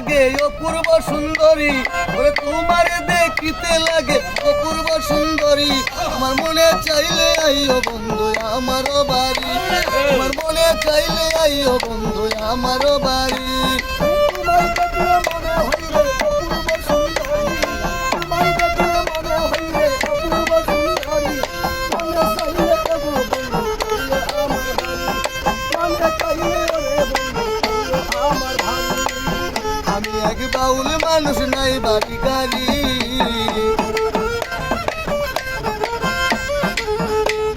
লাগে অপূর্ব সুন্দরী, ওরে তোমার দেখিতে লাগে অপূর্ব সুন্দরী। আমার মনে চাইলে আইও বন্ধু আমার বাড়ি, আমার মনে চাইলে আইও বন্ধু আমার বাড়ি। আমি এক বাউল মানুষ নাই বাড়ি গাড়ি,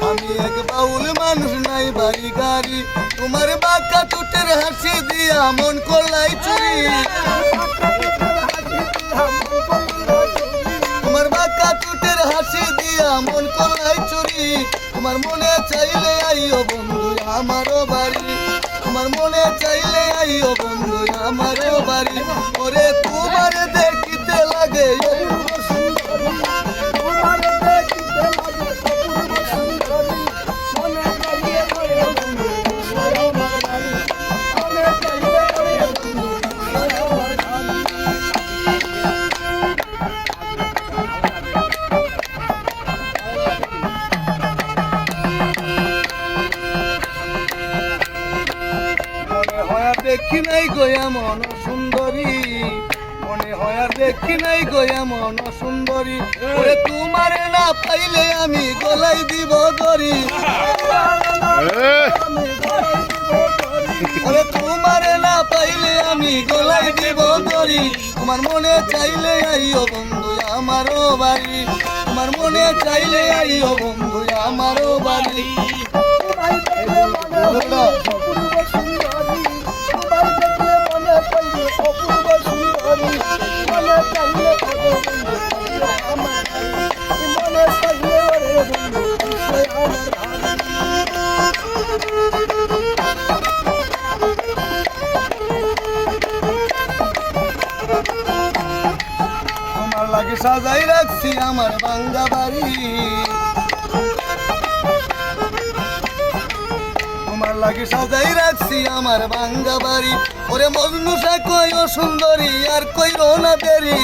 আমি এক বাউল মানুষ নাই বাড়ি গাড়ি। তোমার বাঁকা টুটের হাসি দিয়া মন করলাই চুরি, তোমার বাঁকা টুটের হাসি দিয়া মন করলাই চুরি। তোমার মনে চাইলে আইও বন্ধু আমার বাড়ি, তোমার মনে চাইলে আইও বন্ধু আমার বাড়ি। ওরে তোমার দেখিতে লাগে দেখি নাই গয়া মন সুন্দরী, মনে হয় আর দেখি নাই গয়া মন সুন্দরী। ওরে তোমারে না পাইলে আমি গলাই দিব দড়ি, ওরে তোমারে না পাইলে আমি গলাই দিব দড়ি। তোমার মনে চাইলে আইও বন্ধু আমারও বাড়ি, তোমার মনে চাইলে আইও বন্ধু আমারও বাড়ি। তোমার লাগে সাজাই রাখছি আমার ভাঙ্গা বাড়ি, তোমার লাগে সাজাই রাখছি আমার ভাঙ্গা বাড়ি। ওরে মজনু সা কই ও সুন্দরী আর কইরো না দেরি,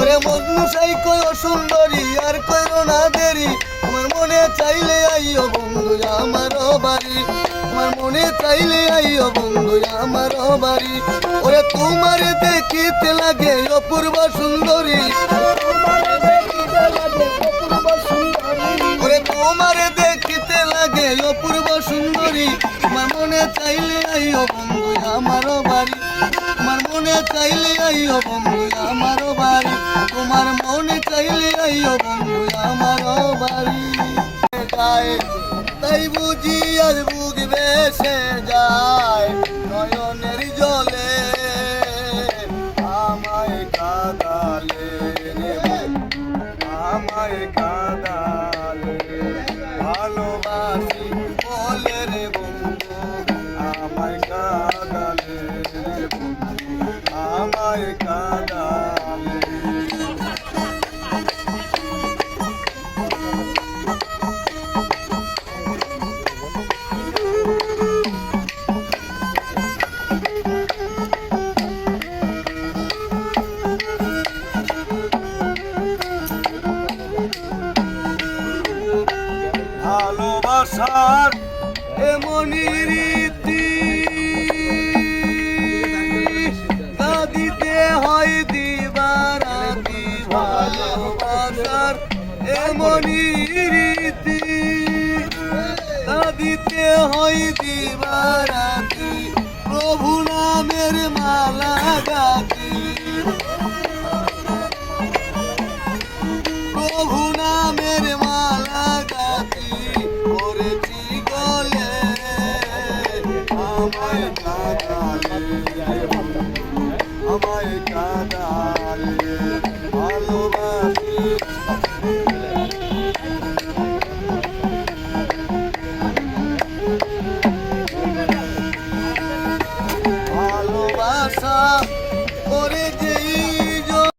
ওরে মজনু সাই কই ও সুন্দরী আর কইরো না দেরি। তোমার মনে চাইলে আইও বন্ধু আমার বাড়ি, তোমার মনে চাইলে আইও বন্ধু আমার বাড়ি। ওরে তোমার দেখিতে লাগে অপূর্ব সুন্দরী, ওরে তোমার দেখিতে লাগে অপূর্ব সুন্দরী। তোমার মনে চাইলে আইও বন্ধু আমার বাড়ি, তোমার মনে চাইলে আইও বন্ধু আমার বাড়ি, তোমার মনে চাইলে আইও বন্ধু আমার বাড়ি। তাই বুঝি আর বুক বেসে যায় নয়নের জলে, আমায় কাঁদালে আমায় কাঁদালে ভালোবাসি বলে রে বন্ধু, আমায় কাঁদালে আমায় কাঁদালে। ভালোবাসার এমনই রীতি, কাঁদিতে হয় দিবারাতি। ভালোবাসার এমনই রীতি, কাঁদিতে হয় দিবারাতি। প্রভু নামের মালা গাতি, প্রভু নামের মালা গাতি করেছি গলে, আমায় কাঁদালে আমায় কাঁদালে ভালোবাসি। ভালোবাসা করে যে